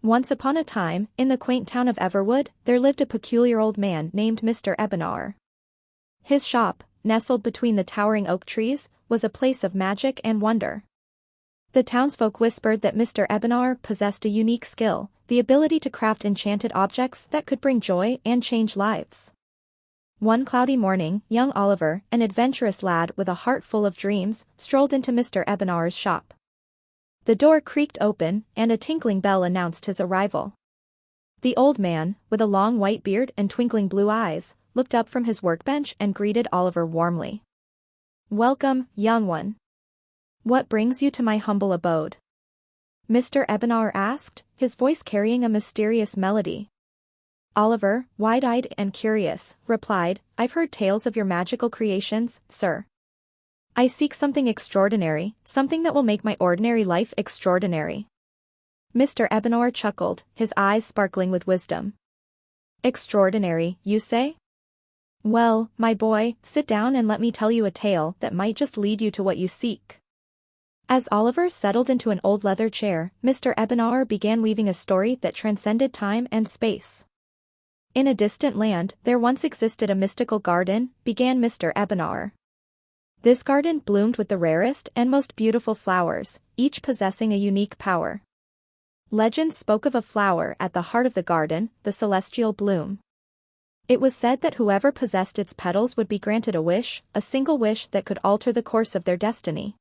Once upon a time, in the quaint town of Everwood, there lived a peculiar old man named Mr. Ebenar. His shop, nestled between the towering oak trees, was a place of magic and wonder. The townsfolk whispered that Mr. Ebenar possessed a unique skill, the ability to craft enchanted objects that could bring joy and change lives. One cloudy morning, young Oliver, an adventurous lad with a heart full of dreams, strolled into Mr. Ebenar's shop. The door creaked open, and a tinkling bell announced his arrival. The old man, with a long white beard and twinkling blue eyes, looked up from his workbench and greeted Oliver warmly. "Welcome, young one. What brings you to my humble abode?" Mr. Ebenar asked, his voice carrying a mysterious melody. Oliver, wide-eyed and curious, replied, "I've heard tales of your magical creations, sir. I seek something extraordinary, something that will make my ordinary life extraordinary." Mr. Ebenar chuckled, his eyes sparkling with wisdom. "Extraordinary, you say? Well, my boy, sit down and let me tell you a tale that might just lead you to what you seek." As Oliver settled into an old leather chair, Mr. Ebenar began weaving a story that transcended time and space. "In a distant land, there once existed a mystical garden," began Mr. Ebenar. "This garden bloomed with the rarest and most beautiful flowers, each possessing a unique power. Legends spoke of a flower at the heart of the garden, the celestial bloom. It was said that whoever possessed its petals would be granted a single wish that could alter the course of their destiny."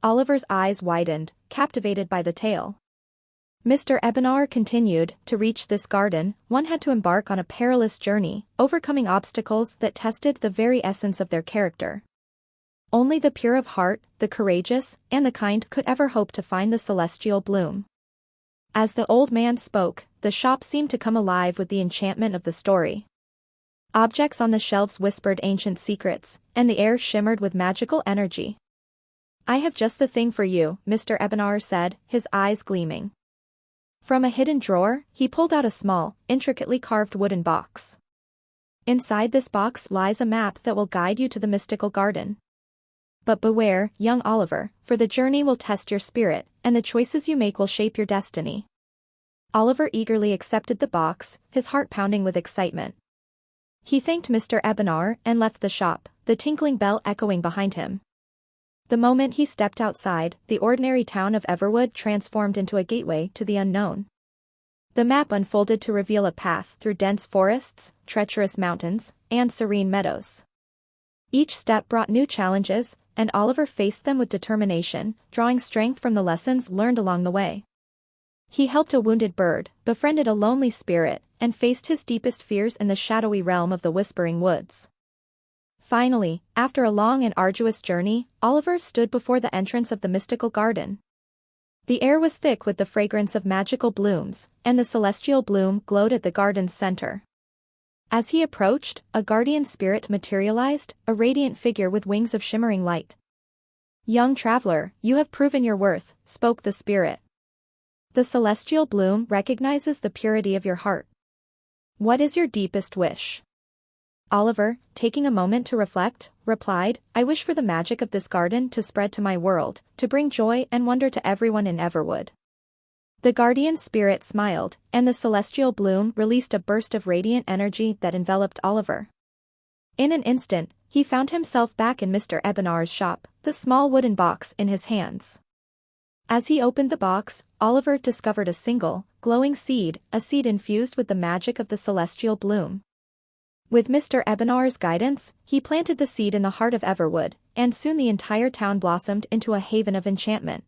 Oliver's eyes widened, captivated by the tale. Mr. Ebenar continued, "To reach this garden, one had to embark on a perilous journey, overcoming obstacles that tested the very essence of their character. Only the pure of heart, the courageous, and the kind could ever hope to find the celestial bloom." As the old man spoke, the shop seemed to come alive with the enchantment of the story. Objects on the shelves whispered ancient secrets, and the air shimmered with magical energy. "I have just the thing for you," Mr. Ebenar said, his eyes gleaming. From a hidden drawer, he pulled out a small, intricately carved wooden box. "Inside this box lies a map that will guide you to the mystical garden. But beware, young Oliver, for the journey will test your spirit, and the choices you make will shape your destiny." Oliver eagerly accepted the box, his heart pounding with excitement. He thanked Mr. Ebenar and left the shop, the tinkling bell echoing behind him. The moment he stepped outside, the ordinary town of Everwood transformed into a gateway to the unknown. The map unfolded to reveal a path through dense forests, treacherous mountains, and serene meadows. Each step brought new challenges, and Oliver faced them with determination, drawing strength from the lessons learned along the way. He helped a wounded bird, befriended a lonely spirit, and faced his deepest fears in the shadowy realm of the Whispering Woods. Finally, after a long and arduous journey, Oliver stood before the entrance of the mystical garden. The air was thick with the fragrance of magical blooms, and the celestial bloom glowed at the garden's center. As he approached, a guardian spirit materialized, a radiant figure with wings of shimmering light. "Young traveler, you have proven your worth," spoke the spirit. "The celestial bloom recognizes the purity of your heart. What is your deepest wish?" Oliver, taking a moment to reflect, replied, "I wish for the magic of this garden to spread to my world, to bring joy and wonder to everyone in Everwood." The guardian spirit smiled, and the celestial bloom released a burst of radiant energy that enveloped Oliver. In an instant, he found himself back in Mr. Ebenar's shop, the small wooden box in his hands. As he opened the box, Oliver discovered a single, glowing seed, a seed infused with the magic of the celestial bloom. With Mr. Ebenar's guidance, he planted the seed in the heart of Everwood, and soon the entire town blossomed into a haven of enchantment.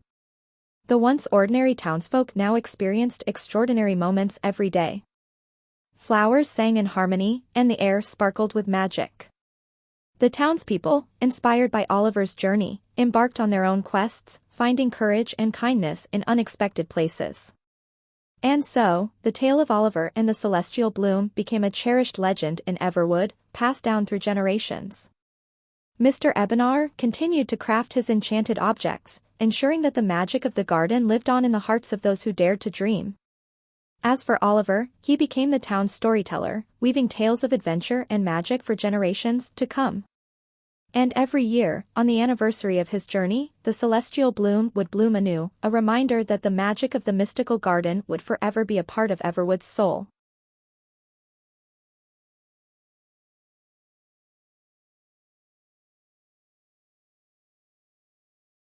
The once ordinary townsfolk now experienced extraordinary moments every day. Flowers sang in harmony, and the air sparkled with magic. The townspeople, inspired by Oliver's journey, embarked on their own quests, finding courage and kindness in unexpected places. And so, the tale of Oliver and the celestial bloom became a cherished legend in Everwood, passed down through generations. Mr. Ebenar continued to craft his enchanted objects, ensuring that the magic of the garden lived on in the hearts of those who dared to dream. As for Oliver, he became the town's storyteller, weaving tales of adventure and magic for generations to come. And every year, on the anniversary of his journey, the celestial bloom would bloom anew, a reminder that the magic of the mystical garden would forever be a part of Everwood's soul.